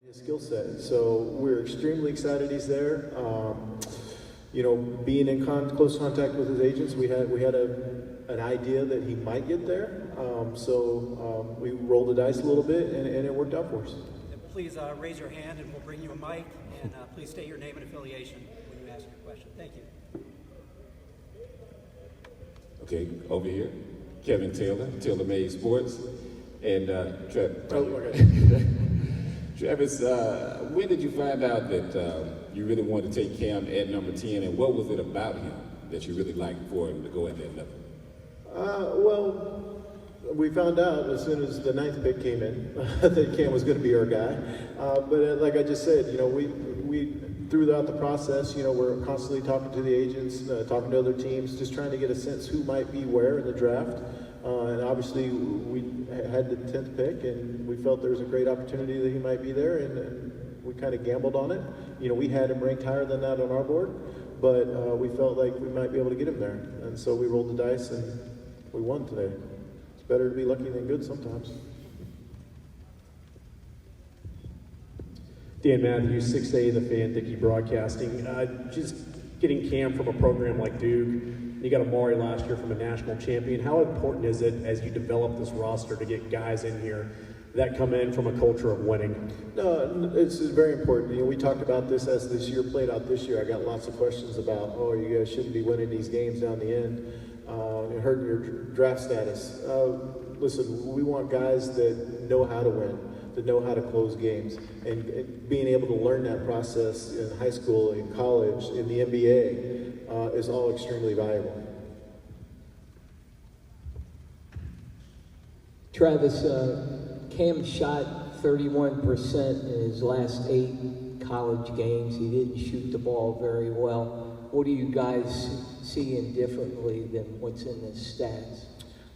His skill set. So we're extremely excited he's there. Being in close contact with his agents, we had an idea that he might get there. We rolled the dice a little bit, and it worked out for us. And please raise your hand, and we'll bring you a mic. And please state your name and affiliation when you ask your question. Thank you. Okay, over here, Kevin Taylor, Taylor Made Sports, and Travis, when did you find out that you really wanted to take Cam at number 10, and what was it about him that you really liked for him to go at that level? We found out as soon as the 9th pick came in that Cam was going to be our guy. But like I just said, we throughout the process, we're constantly talking to the agents, talking to other teams, just trying to get a sense who might be where in the draft. And obviously, we had the 10th pick, and we felt there was a great opportunity that he might be there, and we kind of gambled on it. We had him ranked higher than that on our board, but we felt like we might be able to get him there. And so we rolled the dice, and we won today. It's better to be lucky than good sometimes. Dan Matthews, 6A, The Fan, Dickey Broadcasting. Just getting Cam from a program like Duke, you got Amari last year from a national champion. How important is it as you develop this roster to get guys in here that come in from a culture of winning? No, it's very important. We talked about this as this year played out this year. I got lots of questions about, you guys shouldn't be winning these games down the end. It hurt your draft status. Listen, we want guys that know how to win, that know how to close games, and being able to learn that process in high school, in college, in the NBA is all extremely valuable. Travis, Cam shot 31% in his last 8 college games. He didn't shoot the ball very well. What do you guys see differently than what's in the stats?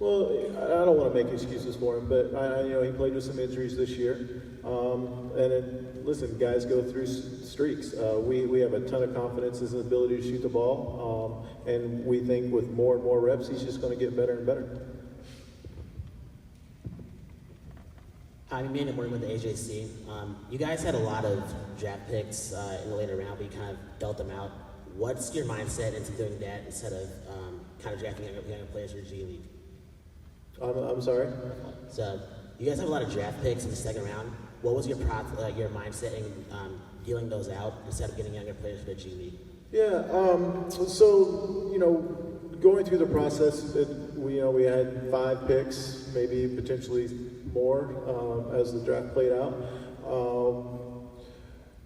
Well, I don't want to make excuses for him, but he played with some injuries this year. Listen, guys go through streaks. We have a ton of confidence in his ability to shoot the ball, and we think with more and more reps, he's just going to get better and better. I'm Manny Morton with the AJC. You guys had a lot of draft picks in the later round, but you kind of dealt them out. What's your mindset into doing that instead of kind of drafting younger players for G League? I'm sorry? So you guys have a lot of draft picks in the second round. What was your mindset in dealing those out instead of getting younger players for the G League? Yeah, going through the process, we had 5 picks, maybe potentially more as the draft played out.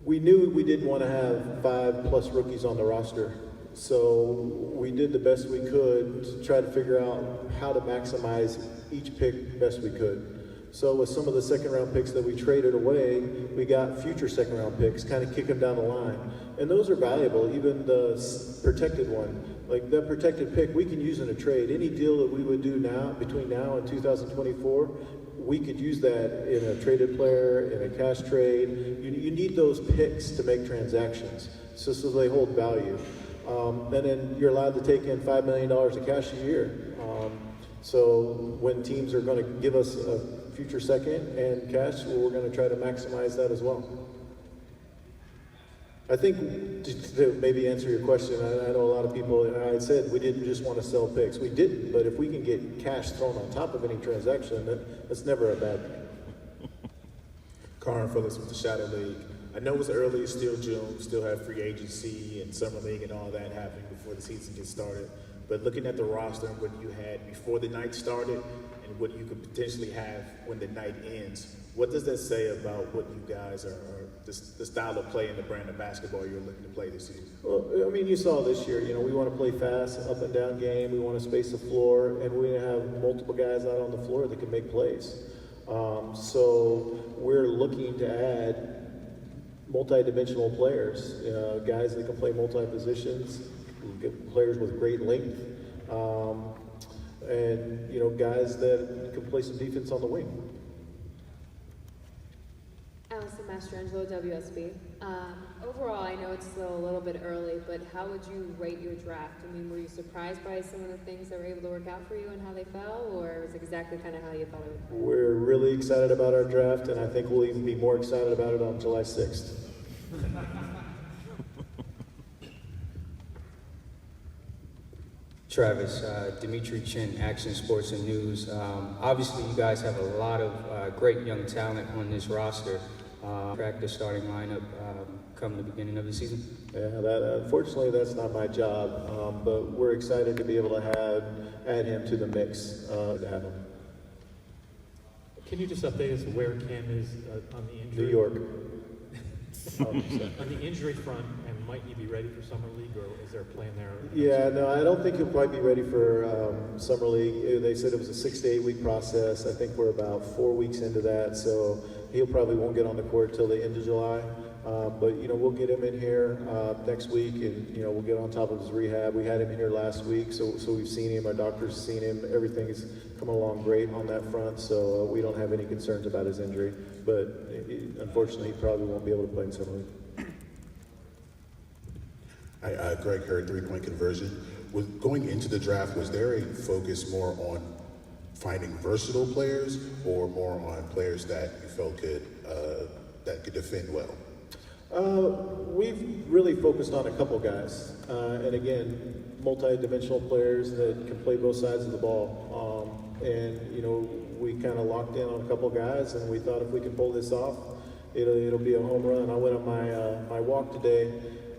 We knew we didn't want to have 5+ rookies on the roster. So we did the best we could to try to figure out how to maximize each pick best we could. So with some of the second-round picks that we traded away, we got future second-round picks, kind of kick them down the line. And those are valuable, even the protected one. Like that protected pick, we can use in a trade. Any deal that we would do now, between now and 2024, we could use that in a traded player, in a cash trade. You need those picks to make transactions, so they hold value. And then you're allowed to take in $5 million of cash a year. So when teams are going to give us a future second and cash, we're going to try to maximize that as well. I think to maybe answer your question, I know a lot of people, and I said we didn't just want to sell picks. We didn't, but if we can get cash thrown on top of any transaction, that's never a bad thing. Carl Phillips with the Shadow League. I know it's early, it's still June, still have free agency and summer league and all that happening before the season gets started. But looking at the roster and what you had before the night started and what you could potentially have when the night ends, what does that say about what you guys are the style of play and the brand of basketball you're looking to play this season? Well, you saw this year, we want to play fast, up and down game. We want to space the floor, and we have multiple guys out on the floor that can make plays. So we're looking to add multi-dimensional players, guys that can play multi-positions, players with great length, and guys that can play some defense on the wing. Allison Mastrangelo, WSB. Overall, I know it's still a little bit early, but how would you rate your draft? I mean, were you surprised by some of the things that were able to work out for you and how they fell, or was it exactly kind of how you thought it would play? We're really excited about our draft, and I think we'll even be more excited about it on July 6th. Travis, Dimitri Chen, Action Sports and News. Obviously, you guys have a lot of great young talent on this roster. Crack the starting lineup come the beginning of the season. Yeah, unfortunately, that's not my job, but we're excited to be able to add him to the mix, to have him. Can you just update us where Cam is on the injury? New York. On the injury front, and might he be ready for Summer League, or is there a plan there? Yeah, no, I don't think he'll quite be ready for Summer League. They said it was a 6 to 8 week process. I think we're about 4 weeks into that, so he'll probably won't get on the court till the end of July. But, you know, we'll get him in here next week, and, you know, we'll get on top of his rehab. We had him in here last week, so we've seen him. Our doctor's seen him. Everything is coming along great on that front, so we don't have any concerns about his injury. But unfortunately, he probably won't be able to play in Summer League. Hi, Greg Hurd, three-point conversion. Going into the draft, was there a focus more on finding versatile players or more on players that you felt could defend well? We've really focused on a couple guys, and again, multi-dimensional players that can play both sides of the ball. And you know, we kind of locked in on a couple guys, and we thought if we could pull this off, it'll be a home run. I went on my walk today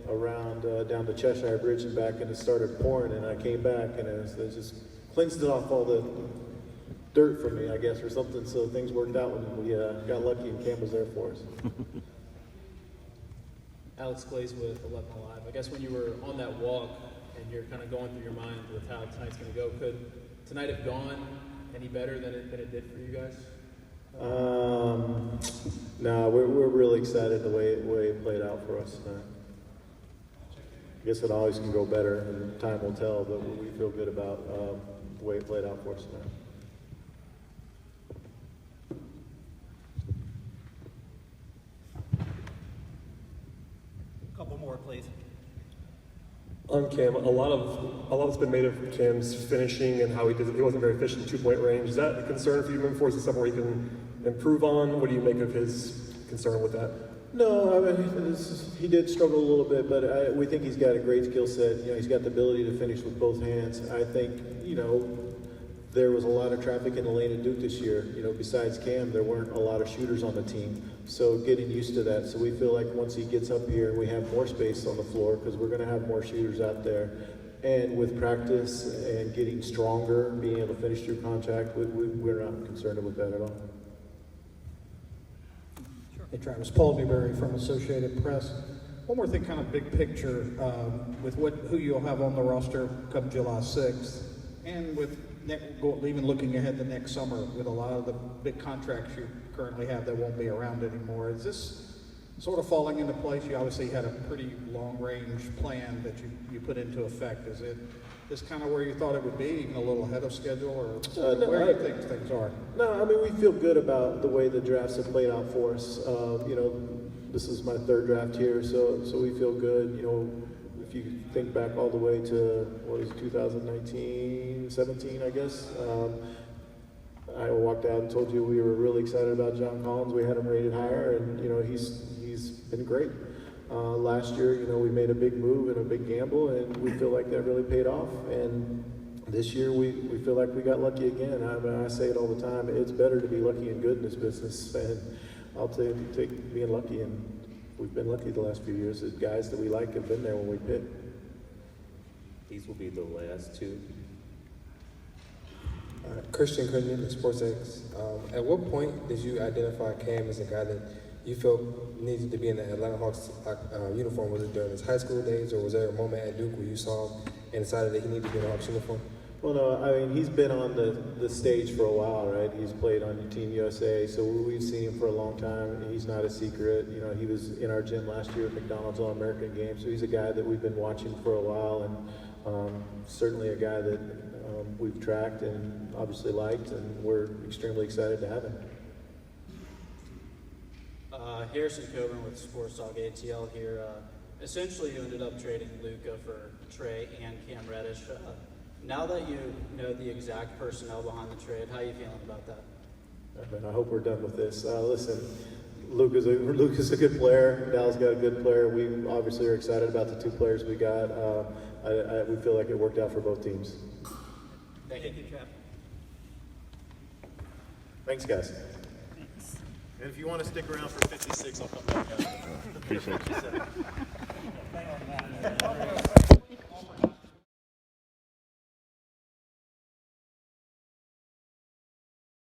around down to Cheshire Bridge and back, and it started pouring, and I came back, and it just cleansed it off all the dirt from me, I guess, or something. So things worked out when we got lucky, and Cam was there for us. Alex Glaze with 11 Alive. I guess when you were on that walk and you're kind of going through your mind with how tonight's going to go, could tonight have gone any better than it did for you guys? No, we're really excited the way it played out for us tonight. I guess it always can go better, and time will tell, but we feel good about the way it played out for us tonight. Couple more, please. On Cam, a lot's been made of Cam's finishing and how he wasn't very efficient in two-point range. Is that a concern for you moving forward? Is it something where he can improve on? What do you make of his concern with that? No, I mean, he did struggle a little bit, but we think he's got a great skill set. You know, he's got the ability to finish with both hands. I think, you know, there was a lot of traffic in the lane at Duke this year. You know, besides Cam, there weren't a lot of shooters on the team. So getting used to that. So we feel like once he gets up here, we have more space on the floor because we're going to have more shooters out there. And with practice and getting stronger, being able to finish through contact, we're not concerned with that at all. Hey Travis, Paul Newberry from Associated Press. One more thing, kind of big picture, with who you'll have on the roster come July 6th, and with even looking ahead to next summer with a lot of the big contracts you currently have that won't be around anymore. Is this sort of falling into place? You obviously had a pretty long-range plan that you put into effect. Is it this kind of where you thought it would be, even a little ahead of schedule, or No, where do you think things are? No, I mean, we feel good about the way the drafts have played out for us. You know, this is my third draft here, so we feel good. You know, if you think back all the way to, 2019, 17, I guess. I walked out and told you we were really excited about John Collins. We had him rated higher, and, you know, he's been great. Last year, you know, we made a big move and a big gamble, and we feel like that really paid off. And this year, we feel like we got lucky again. I say it all the time. It's better to be lucky and good in this business, and I'll take being lucky. And we've been lucky the last few years. The guys that we like have been there when we pick. These will be the last two. Christian Cunningham, SportsX. At what point did you identify Cam as a guy that you felt needed to be in the Atlanta Hawks uniform? Was it during his high school days, or was there a moment at Duke where you saw him and decided that he needed to be in the Hawks uniform? Well, no, I mean, he's been on the stage for a while, right? He's played on Team USA, so we've seen him for a long time. He's not a secret. You know, he was in our gym last year at McDonald's All-American Game, so he's a guy that we've been watching for a while, and certainly a guy that we've tracked and obviously liked, and we're extremely excited to have him. Harrison Coburn with Sports Talk ATL here. Essentially, you ended up trading Luka for Trey and Cam Reddish. Now that you know the exact personnel behind the trade, how are you feeling about that? I hope we're done with this. Listen, Luka's a good player. Dallas got a good player. We obviously are excited about the two players we got. We feel like it worked out for both teams. Thank you, Trav. Thanks, guys. And if you want to stick around for 56, I'll come back out. Appreciate you.